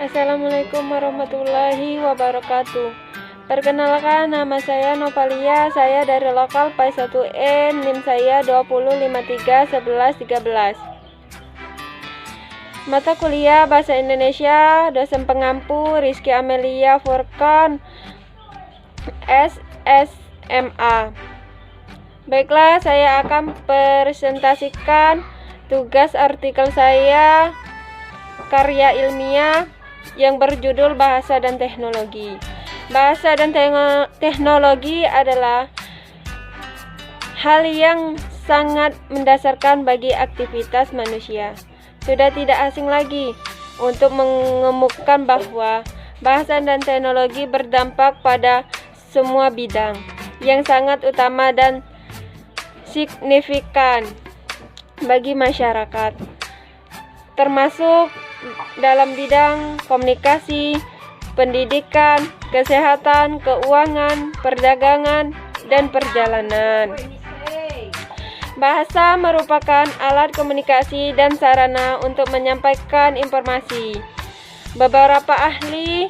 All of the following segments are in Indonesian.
Assalamualaikum warahmatullahi wabarakatuh. Perkenalkan, nama saya Novalia. Saya dari lokal PAI 1N, NIM saya 20531113. Mata kuliah Bahasa Indonesia, dosen pengampu Rizky Amelia Furqan, SSMA. Baiklah, saya akan presentasikan tugas artikel saya, karya ilmiah yang berjudul Bahasa dan Teknologi. Bahasa dan teknologi adalah hal yang sangat mendasarkan bagi aktivitas manusia. Sudah tidak asing lagi untuk mengemukakan bahwa bahasa dan teknologi berdampak pada semua bidang yang sangat utama dan signifikan bagi masyarakat, termasuk dalam bidang komunikasi, pendidikan, kesehatan, keuangan, perdagangan, dan perjalanan. Bahasa merupakan alat komunikasi dan sarana untuk menyampaikan informasi. Beberapa ahli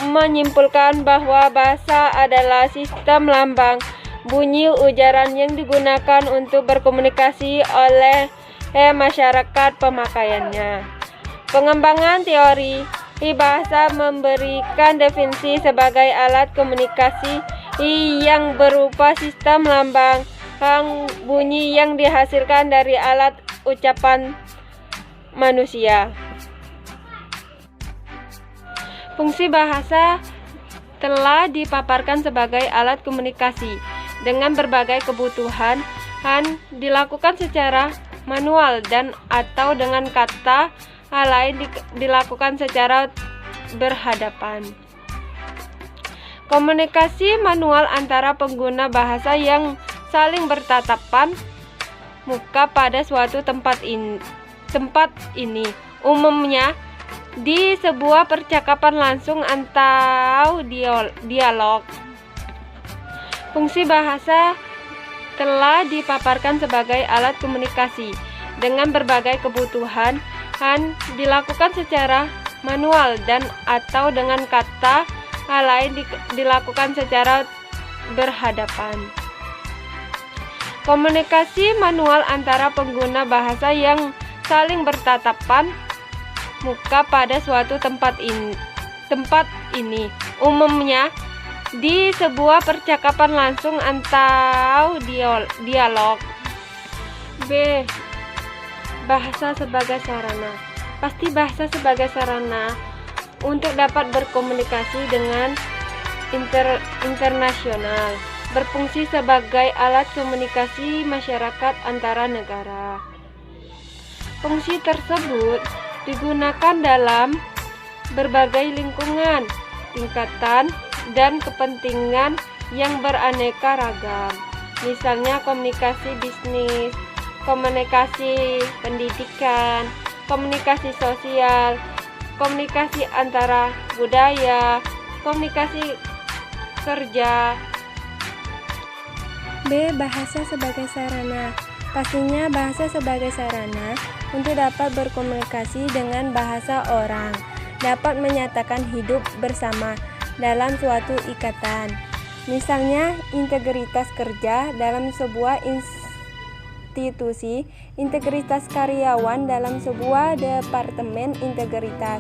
menyimpulkan bahwa bahasa adalah sistem lambang bunyi ujaran yang digunakan untuk berkomunikasi oleh masyarakat pemakaiannya. Pengembangan teori bahasa memberikan definisi sebagai alat komunikasi yang berupa sistem lambang bunyi yang dihasilkan dari alat ucapan manusia. Fungsi bahasa telah dipaparkan sebagai alat komunikasi dengan berbagai kebutuhan, dilakukan secara manual dan atau dengan kata lain dilakukan secara berhadapan. Komunikasi manual antara pengguna bahasa yang saling bertatapan muka pada suatu tempat ini umumnya di sebuah percakapan langsung atau dialog. Fungsi bahasa telah dipaparkan sebagai alat komunikasi dengan berbagai kebutuhan, dilakukan secara manual dan atau dengan kata lain dilakukan secara berhadapan. Komunikasi manual antara pengguna bahasa yang saling bertatapan muka pada suatu tempat ini umumnya di sebuah percakapan langsung atau dialog. B. Bahasa sebagai sarana. Pasti bahasa sebagai sarana untuk dapat berkomunikasi dengan internasional, berfungsi sebagai alat komunikasi masyarakat antara negara. Fungsi tersebut digunakan dalam berbagai lingkungan, tingkatan, dan kepentingan yang beraneka ragam. Misalnya komunikasi bisnis, komunikasi pendidikan, komunikasi sosial, komunikasi antara budaya, komunikasi kerja. B. Bahasa sebagai sarana. Pastinya bahasa sebagai sarana untuk dapat berkomunikasi dengan bahasa orang, dapat menyatakan hidup bersama dalam suatu ikatan. Misalnya integritas kerja dalam sebuah institusi, integritas karyawan dalam sebuah departemen, integritas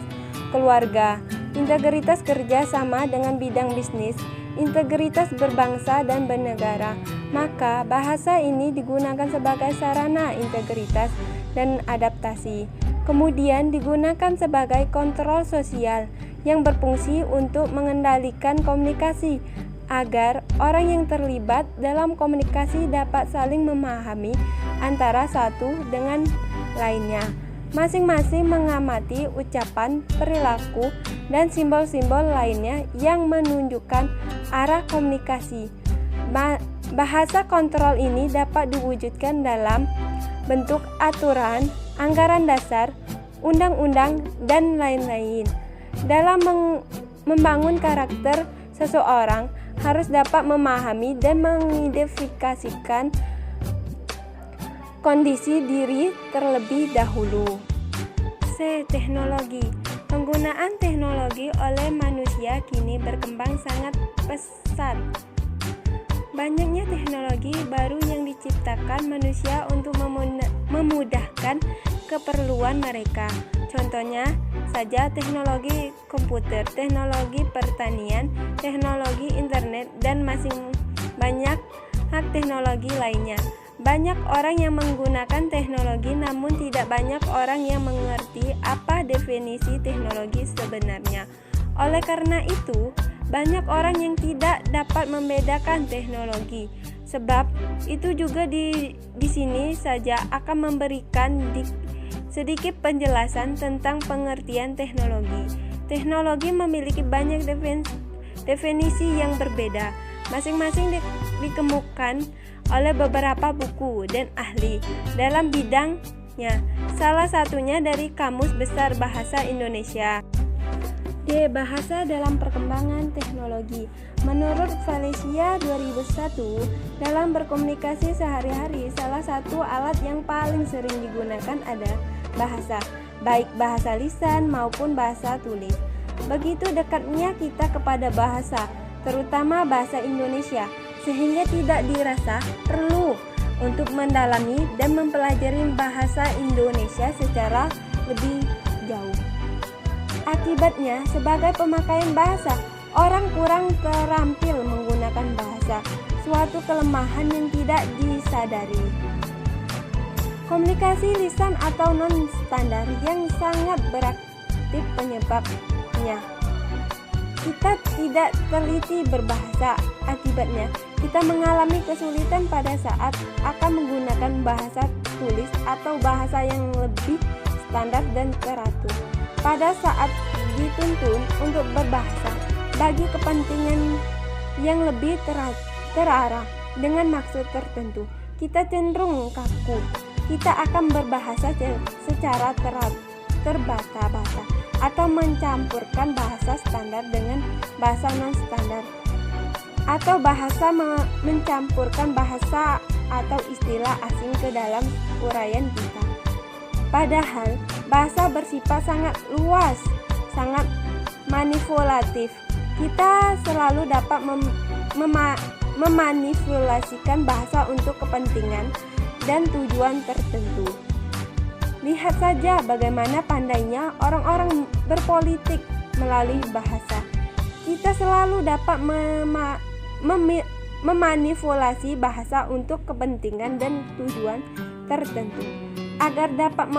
keluarga, integritas kerja sama dengan bidang bisnis, integritas berbangsa dan bernegara. Maka bahasa ini digunakan sebagai sarana integritas dan adaptasi. Kemudian digunakan sebagai kontrol sosial yang berfungsi untuk mengendalikan komunikasi agar orang yang terlibat dalam komunikasi dapat saling memahami antara satu dengan lainnya. Masing-masing mengamati ucapan, perilaku, dan simbol-simbol lainnya yang menunjukkan arah komunikasi. Bahasa kontrol ini dapat diwujudkan dalam bentuk aturan, anggaran dasar, undang-undang, dan lain-lain. Dalam membangun karakter seseorang harus dapat memahami dan mengidentifikasikan kondisi diri terlebih dahulu. C. Teknologi. Penggunaan teknologi oleh manusia kini berkembang sangat pesat. Banyaknya teknologi baru yang diciptakan manusia untuk memudahkan keperluan mereka. Contohnya saja teknologi komputer, teknologi pertanian, teknologi internet, dan masih banyak hak teknologi lainnya. Banyak orang yang menggunakan teknologi, namun tidak banyak orang yang mengerti apa definisi teknologi sebenarnya. Oleh karena itu, banyak orang yang tidak dapat membedakan teknologi. Sebab itu juga di sini saja akan memberikan sedikit penjelasan tentang pengertian teknologi. Teknologi memiliki banyak definisi yang berbeda. Masing-masing dikemukakan oleh beberapa buku dan ahli dalam bidangnya. Salah satunya dari Kamus Besar Bahasa Indonesia. D. Bahasa dalam perkembangan teknologi. Menurut Valencia 2001, dalam berkomunikasi sehari-hari, salah satu alat yang paling sering digunakan adalah bahasa, baik bahasa lisan maupun bahasa tulis. Begitu dekatnya kita kepada bahasa, terutama bahasa Indonesia, sehingga tidak dirasa perlu untuk mendalami dan mempelajari bahasa Indonesia secara lebih jauh. Akibatnya, sebagai pemakaian bahasa, orang kurang terampil menggunakan bahasa, suatu kelemahan yang tidak disadari. Komunikasi lisan atau non-standar yang sangat beraktif penyebabnya. Kita tidak teliti berbahasa, akibatnya kita mengalami kesulitan pada saat akan menggunakan bahasa tulis atau bahasa yang lebih standar dan teratur. Pada saat dituntun untuk berbahasa bagi kepentingan yang lebih terarah dengan maksud tertentu, kita cenderung kaku. Kita akan berbahasa secara terbata-bata atau mencampurkan bahasa standar dengan bahasa non-standar, atau bahasa mencampurkan bahasa atau istilah asing ke dalam uraian kita. Padahal bahasa bersifat sangat luas, sangat manipulatif. Kita selalu dapat memanipulasikan bahasa untuk kepentingan dan tujuan tertentu. Lihat saja bagaimana pandainya orang-orang berpolitik melalui bahasa. Kita selalu dapat memanipulasi bahasa untuk kepentingan dan tujuan tertentu. Agar dapat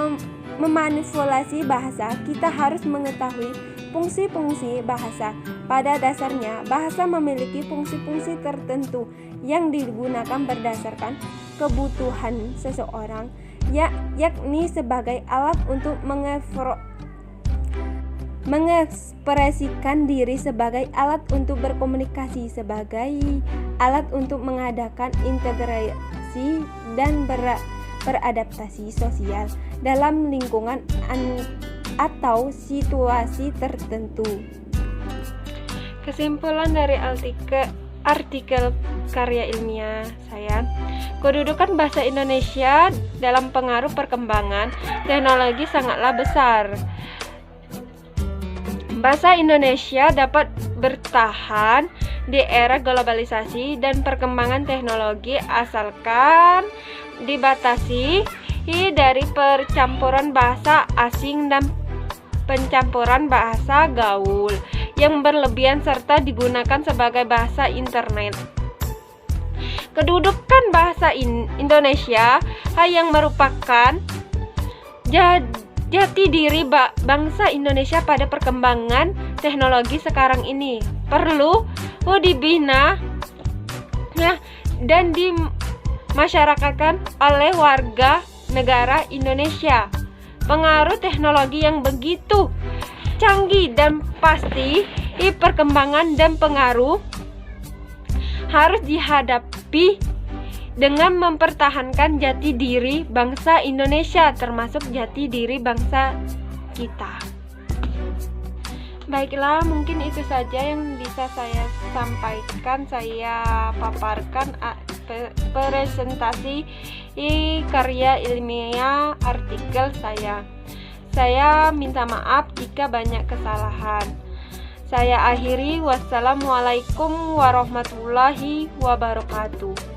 memanipulasi bahasa, kita harus mengetahui fungsi-fungsi bahasa. Pada dasarnya, bahasa memiliki fungsi-fungsi tertentu yang digunakan berdasarkan kebutuhan seseorang, yakni sebagai alat untuk mengekspresikan diri, sebagai alat untuk berkomunikasi, sebagai alat untuk mengadakan integrasi dan beradaptasi sosial dalam lingkungan atau situasi tertentu. Kesimpulan dari artikel karya ilmiah saya, kedudukan bahasa Indonesia dalam pengaruh perkembangan teknologi sangatlah besar. Bahasa Indonesia dapat bertahan di era globalisasi dan perkembangan teknologi asalkan dibatasi dari percampuran bahasa asing dan pencampuran bahasa gaul yang berlebihan serta digunakan sebagai bahasa internet. Kedudukan bahasa Indonesia yang merupakan jati diri bangsa Indonesia pada perkembangan teknologi sekarang ini perlu dibina dan dimasyarakatkan oleh warga negara Indonesia. Pengaruh teknologi yang begitu canggih dan pasti, perkembangan dan pengaruh harus dihadapi dengan mempertahankan jati diri bangsa Indonesia, termasuk jati diri bangsa kita. Baiklah, mungkin itu saja yang bisa saya sampaikan, saya paparkan presentasi karya ilmiah artikel saya. Saya minta maaf jika banyak kesalahan. Saya akhiri, wassalamualaikum warahmatullahi wabarakatuh.